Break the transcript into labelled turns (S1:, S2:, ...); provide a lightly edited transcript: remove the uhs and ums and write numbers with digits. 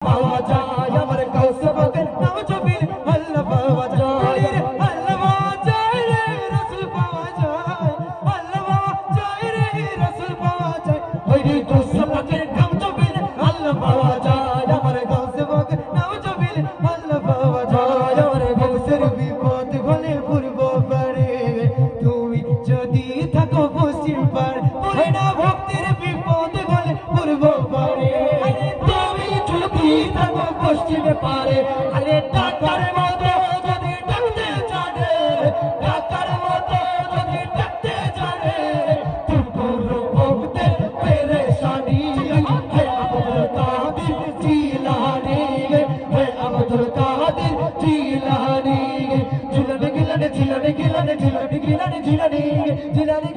S1: পাওয়া যায় আমার কাউসে পাকের নাম জবির আল্লাহ পাওয়া যায় আল্লাহ পাওয়া যায় রে রাসূল পাওয়া যায় আল্লাহ পাওয়া যায় রে রাসূল পাওয়া যায় ওই রে কাউসে পাকের নাম জবির আল্লাহ পাওয়া যায় আমার কাউসে পাকের নাম জবির আল্লাহ পাওয়া যায় আমার কাউসের বিপদ হলে পূর্ব পারে তুমি যদি থাকো পশ্চিম পারে ওরে না ভক্তির বিপদ হলে পূর্ব পারে পশ্চিমে পারে আরে ডাক্তার মতো যদি ডাকতে জানে ডাক্তার মতো যদি ডাকতে জানে তুকুর ভক্তে পেরেশানি হে আব্দুল কাদের জিলানী হে আব্দুল কাদের জিলানী জিলানী জিলানী জিলানী জিলানী জিলানী জিলানী